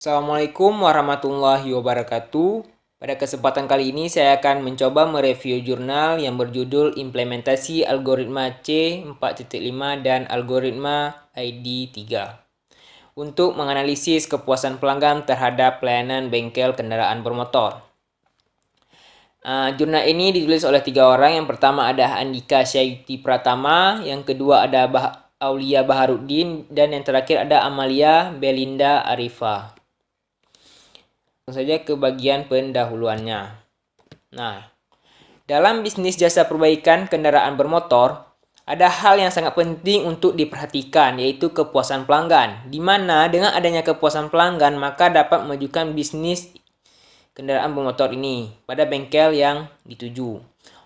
Assalamualaikum warahmatullahi wabarakatuh. Pada kesempatan kali ini saya akan mencoba mereview jurnal yang berjudul Implementasi Algoritma C4.5 dan Algoritma ID3 untuk menganalisis kepuasan pelanggan terhadap pelayanan bengkel kendaraan bermotor. Jurnal ini ditulis oleh 3 orang. Yang pertama ada Andika Syaifi Pratama, yang kedua ada Aulia Baharuddin, dan yang terakhir ada Amalia Belinda Arifa. Langsung saja ke bagian pendahuluannya. Nah, dalam bisnis jasa perbaikan kendaraan bermotor, ada hal yang sangat penting untuk diperhatikan, yaitu kepuasan pelanggan. Di mana dengan adanya kepuasan pelanggan, maka dapat memajukan bisnis kendaraan bermotor ini pada bengkel yang dituju.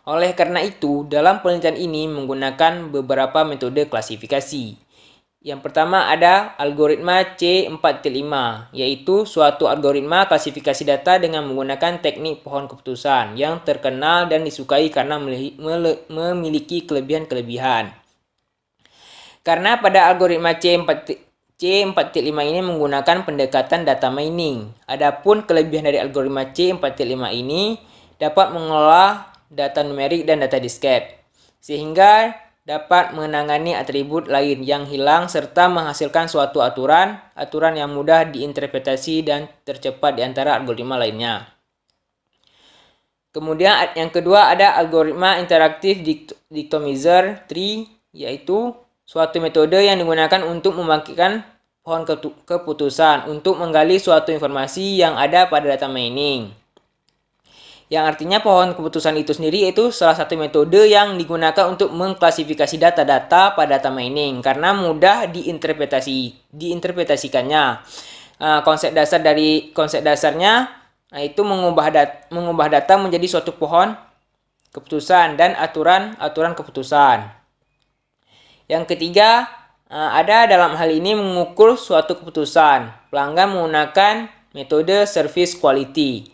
Oleh karena itu, dalam penelitian ini menggunakan beberapa metode klasifikasi. Yang pertama ada algoritma C4.5, yaitu suatu algoritma klasifikasi data dengan menggunakan teknik pohon keputusan yang terkenal dan disukai karena memiliki kelebihan-kelebihan. Karena pada algoritma C4.5 ini menggunakan pendekatan data mining. Adapun kelebihan dari algoritma C4.5 ini dapat mengolah data numerik dan data disket, sehingga dapat menangani atribut lain yang hilang serta menghasilkan suatu aturan yang mudah diinterpretasi dan tercepat di antara algoritma lainnya. Kemudian yang kedua ada algoritma interaktif dictomizer tree, yaitu suatu metode yang digunakan untuk membangkitkan pohon keputusan untuk menggali suatu informasi yang ada pada data mining. Yang artinya pohon keputusan itu sendiri itu salah satu metode yang digunakan untuk mengklasifikasi data-data pada data mining karena mudah diinterpretasikannya. Konsep dasarnya itu mengubah data menjadi suatu pohon keputusan dan aturan keputusan. Yang ketiga, ada dalam hal ini mengukur suatu keputusan. Pelanggan menggunakan metode service quality.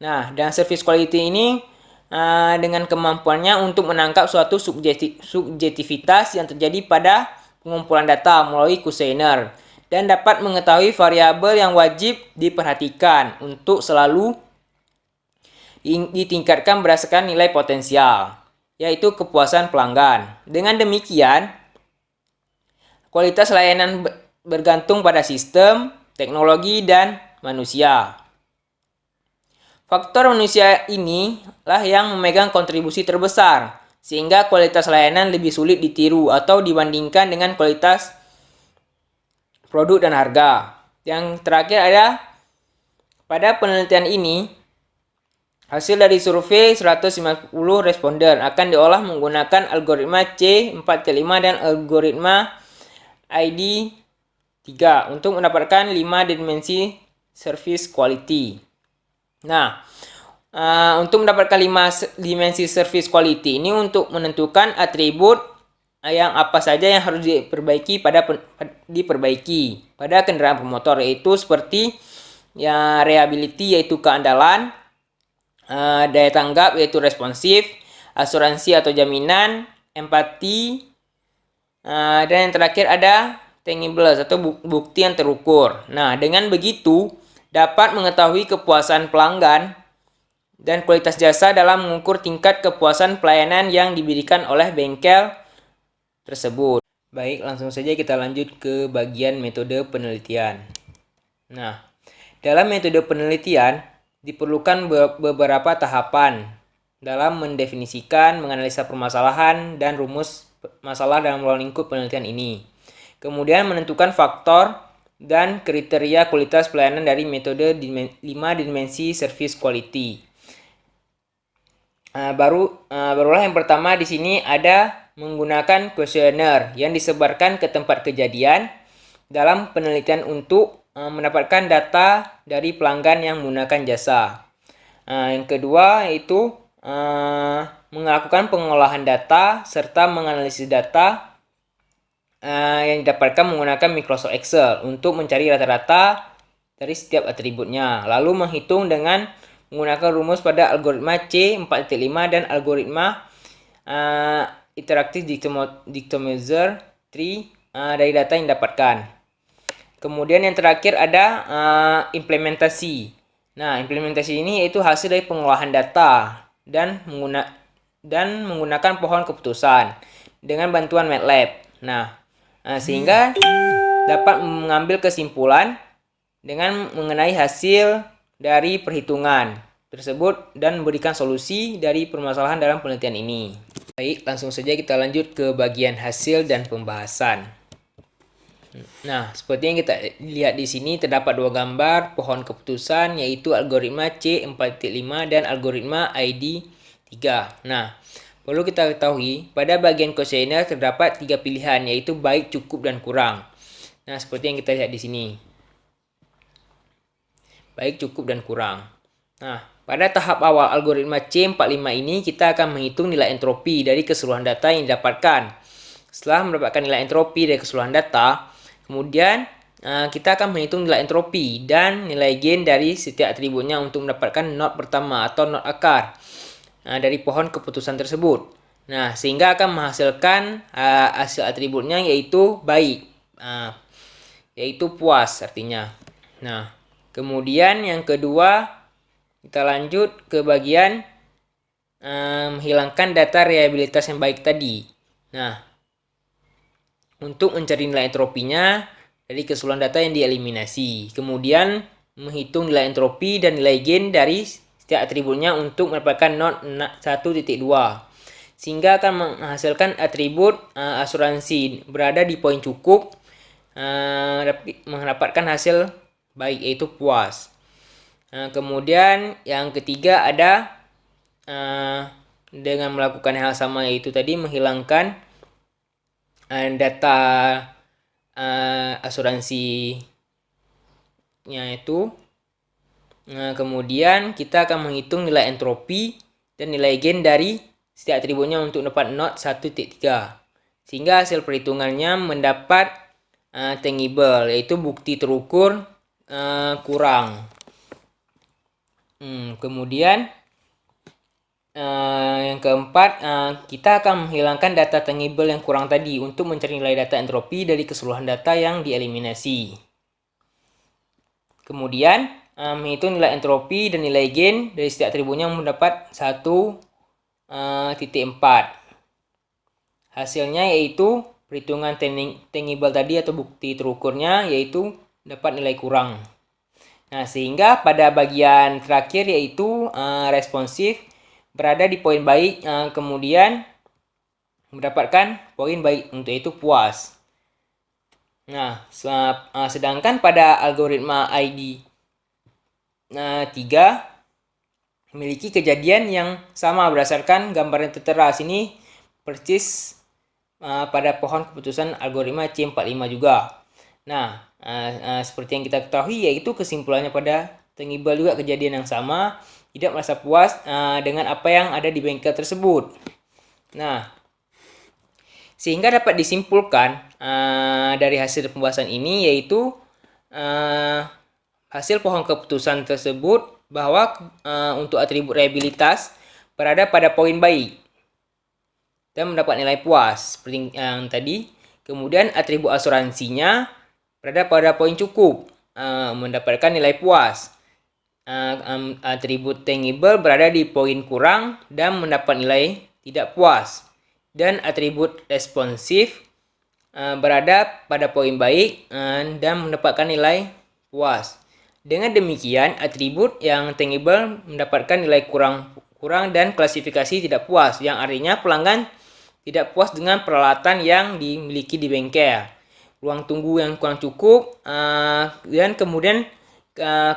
Nah, dan service quality ini dengan kemampuannya untuk menangkap suatu subjektivitas yang terjadi pada pengumpulan data melalui questionnaire dan dapat mengetahui variabel yang wajib diperhatikan untuk selalu ditingkatkan berdasarkan nilai potensial, yaitu kepuasan pelanggan. Dengan demikian, kualitas layanan bergantung pada sistem, teknologi, dan manusia. Faktor manusia inilah yang memegang kontribusi terbesar, sehingga kualitas layanan lebih sulit ditiru atau dibandingkan dengan kualitas produk dan harga. Yang terakhir ada pada penelitian ini, hasil dari survei 150 responden akan diolah menggunakan algoritma C4.5 dan algoritma ID3 untuk mendapatkan 5 dimensi service quality. Nah, untuk mendapatkan 5 dimensi service quality ini untuk menentukan atribut yang apa saja yang harus diperbaiki pada kendaraan bermotor, yaitu seperti ya reliability yaitu keandalan, daya tanggap yaitu responsif, asuransi atau jaminan, empati, dan yang terakhir ada tangibles atau bukti yang terukur. Nah, dengan begitu dapat mengetahui kepuasan pelanggan dan kualitas jasa dalam mengukur tingkat kepuasan pelayanan yang diberikan oleh bengkel tersebut. Baik, langsung saja kita lanjut ke bagian metode penelitian. Nah, dalam metode penelitian diperlukan beberapa tahapan dalam mendefinisikan, menganalisa permasalahan, dan rumus masalah dalam ruang lingkup penelitian ini. Kemudian menentukan faktor dan kriteria kualitas pelayanan dari metode 5 dimensi service quality. Barulah yang pertama di sini ada menggunakan kuesioner yang disebarkan ke tempat kejadian dalam penelitian untuk mendapatkan data dari pelanggan yang menggunakan jasa. Yang kedua yaitu melakukan pengolahan data serta menganalisis data yang didapatkan menggunakan Microsoft Excel untuk mencari rata-rata dari setiap atributnya. Lalu menghitung dengan menggunakan rumus pada algoritma C4.5 dan algoritma Interactive Dictomizer tree dari data yang didapatkan. Kemudian yang terakhir ada implementasi. Nah, implementasi ini yaitu hasil dari pengolahan data dan menggunakan pohon keputusan dengan bantuan MATLAB. Nah, sehingga dapat mengambil kesimpulan dengan mengenai hasil dari perhitungan tersebut dan memberikan solusi dari permasalahan dalam penelitian ini. Baik, langsung saja kita lanjut ke bagian hasil dan pembahasan. Nah, seperti yang kita lihat di sini terdapat dua gambar pohon keputusan yaitu algoritma C4.5 dan algoritma ID3. Nah, perlu kita ketahui pada bagian kuesioner terdapat tiga pilihan yaitu baik, cukup, dan kurang. Nah, seperti yang kita lihat di sini. Baik, cukup, dan kurang. Nah, pada tahap awal algoritma C45 ini kita akan menghitung nilai entropi dari keseluruhan data yang didapatkan. Setelah mendapatkan nilai entropi dari keseluruhan data, kemudian kita akan menghitung nilai entropi dan nilai gain dari setiap atributnya untuk mendapatkan node pertama atau node akar dari pohon keputusan tersebut. Nah, sehingga akan menghasilkan hasil atributnya yaitu baik, yaitu puas artinya. Nah, kemudian yang kedua kita lanjut ke bagian menghilangkan data reliabilitas yang baik tadi. Nah, untuk mencari nilai entropinya dari keseluruhan data yang dieliminasi. Kemudian menghitung nilai entropi dan nilai gain dari setiap atributnya untuk mendapatkan node 1.2. Sehingga akan menghasilkan atribut asuransi berada di poin cukup mendapatkan hasil baik yaitu puas. Kemudian yang ketiga ada dengan melakukan hal sama yaitu tadi menghilangkan data asuransinya itu. Kemudian kita akan menghitung nilai entropi dan nilai gain dari setiap atributnya untuk dapat node 1.3. Sehingga hasil perhitungannya mendapat tangible yaitu bukti terukur kurang. Kemudian yang keempat, kita akan menghilangkan data tangible yang kurang tadi untuk mencari nilai data entropi dari keseluruhan data yang dieliminasi. Kemudian, menghitung nilai entropi dan nilai gain dari setiap atributnya mendapat 1.4. Hasilnya yaitu perhitungan tangible tadi atau bukti terukurnya yaitu dapat nilai kurang. Nah, sehingga pada bagian terakhir yaitu responsif berada di poin baik, kemudian mendapatkan poin baik untuk itu puas. Nah, sedangkan pada algoritma ID 3 memiliki kejadian yang sama berdasarkan gambar yang tertera sini persis pada pohon keputusan algoritma C45 juga. Nah, seperti yang kita ketahui yaitu kesimpulannya pada tangible juga kejadian yang sama, tidak merasa puas dengan apa yang ada di bengkel tersebut. Nah, sehingga dapat disimpulkan dari hasil pembahasan ini yaitu hasil pohon keputusan tersebut bahwa untuk atribut reliabilitas berada pada poin baik dan mendapat nilai puas seperti yang tadi. Kemudian atribut asuransinya berada pada poin cukup mendapatkan nilai puas. Atribut tangible berada di poin kurang dan mendapat nilai tidak puas. Dan atribut responsif berada pada poin baik dan mendapatkan nilai puas. Dengan demikian, atribut yang tangible mendapatkan nilai kurang dan klasifikasi tidak puas, yang artinya pelanggan tidak puas dengan peralatan yang dimiliki di bengkel. Ruang tunggu yang kurang cukup dan kemudian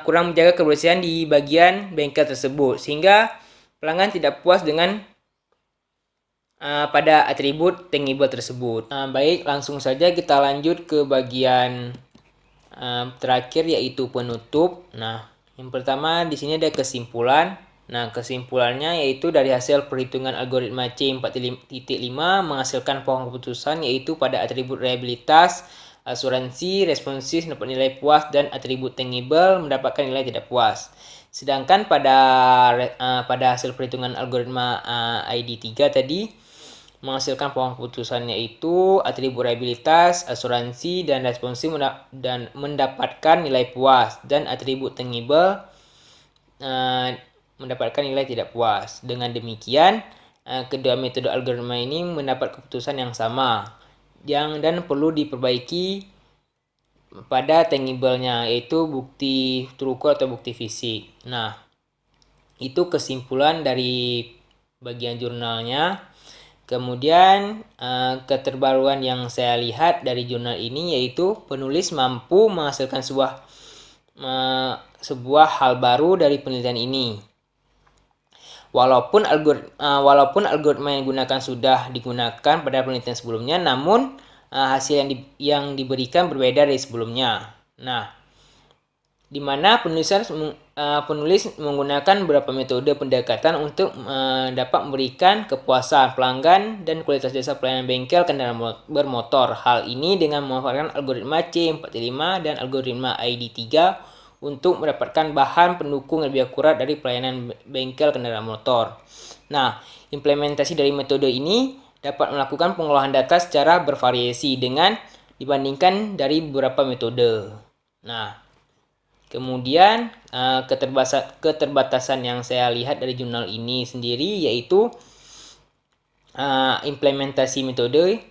kurang menjaga kebersihan di bagian bengkel tersebut, sehingga pelanggan tidak puas dengan pada atribut tangible tersebut. Baik, langsung saja kita lanjut ke bagian terakhir yaitu penutup. Nah, yang pertama di sini ada kesimpulan. Nah, kesimpulannya yaitu dari hasil perhitungan algoritma C4.5 menghasilkan pohon keputusan yaitu pada atribut reliabilitas, asuransi, responsif dapat nilai puas dan atribut tangible mendapatkan nilai tidak puas. Sedangkan pada hasil perhitungan algoritma ID3 tadi menghasilkan pohon keputusan, yaitu atribut reliabilitas, asuransi, dan responsif dan mendapatkan nilai puas, dan atribut tangible mendapatkan nilai tidak puas. Dengan demikian, kedua metode algoritma ini mendapat keputusan yang sama dan perlu diperbaiki pada tangible-nya, yaitu bukti terukur atau bukti fisik. Nah, itu kesimpulan dari bagian jurnalnya. Kemudian keterbaruan yang saya lihat dari jurnal ini yaitu penulis mampu menghasilkan sebuah hal baru dari penelitian ini. Walaupun algoritma yang digunakan sudah digunakan pada penelitian sebelumnya, namun hasil yang diberikan berbeda dari sebelumnya. Nah, di mana penulis menggunakan beberapa metode pendekatan untuk dapat memberikan kepuasan pelanggan dan kualitas jasa pelayanan bengkel kendaraan bermotor. Hal ini dengan memanfaatkan algoritma C45 dan algoritma ID3 untuk mendapatkan bahan pendukung lebih akurat dari pelayanan bengkel kendaraan motor. Nah, implementasi dari metode ini dapat melakukan pengolahan data secara bervariasi dengan dibandingkan dari beberapa metode. Nah, kemudian keterbatasan yang saya lihat dari jurnal ini sendiri yaitu implementasi metode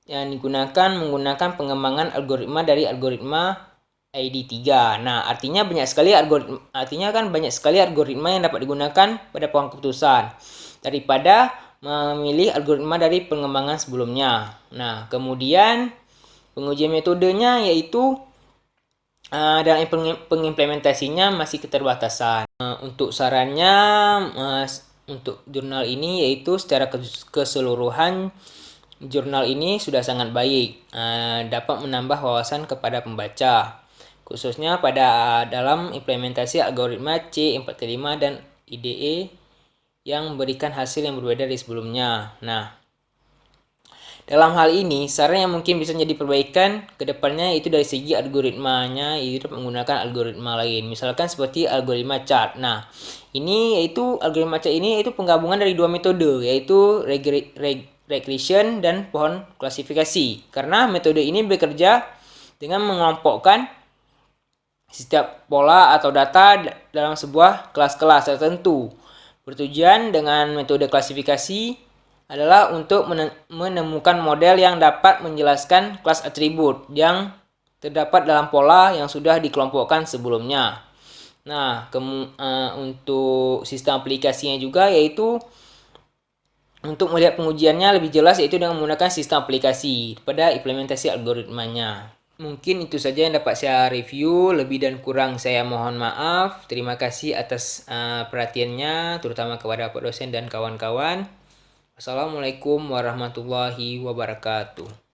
yang menggunakan pengembangan algoritma dari algoritma ID3. Nah, artinya banyak sekali algoritma yang dapat digunakan pada pohon keputusan daripada memilih algoritma dari pengembangan sebelumnya. Nah, kemudian pengujian metodenya yaitu dalam pengimplementasinya masih keterbatasan. Untuk sarannya untuk jurnal ini yaitu secara keseluruhan jurnal ini sudah sangat baik, dapat menambah wawasan kepada pembaca, khususnya dalam implementasi algoritma C45 dan IDE yang memberikan hasil yang berbeda dari sebelumnya. Nah, dalam hal ini, saran yang mungkin bisa jadi perbaikan ke depannya yaitu dari segi algoritmanya, yaitu menggunakan algoritma lain. Misalkan seperti algoritma chart. Nah, algoritma chart ini yaitu penggabungan dari dua metode, yaitu regression dan pohon klasifikasi. Karena metode ini bekerja dengan mengelompokkan setiap pola atau data dalam sebuah kelas-kelas tertentu. Bertujuan dengan metode klasifikasi adalah untuk menemukan model yang dapat menjelaskan kelas atribut yang terdapat dalam pola yang sudah dikelompokkan sebelumnya. Nah, untuk sistem aplikasinya juga yaitu untuk melihat pengujiannya lebih jelas yaitu dengan menggunakan sistem aplikasi pada implementasi algoritmanya. Mungkin itu saja yang dapat saya review, lebih dan kurang saya mohon maaf. Terima kasih atas perhatiannya, terutama kepada Pak dosen dan kawan-kawan. Assalamualaikum warahmatullahi wabarakatuh.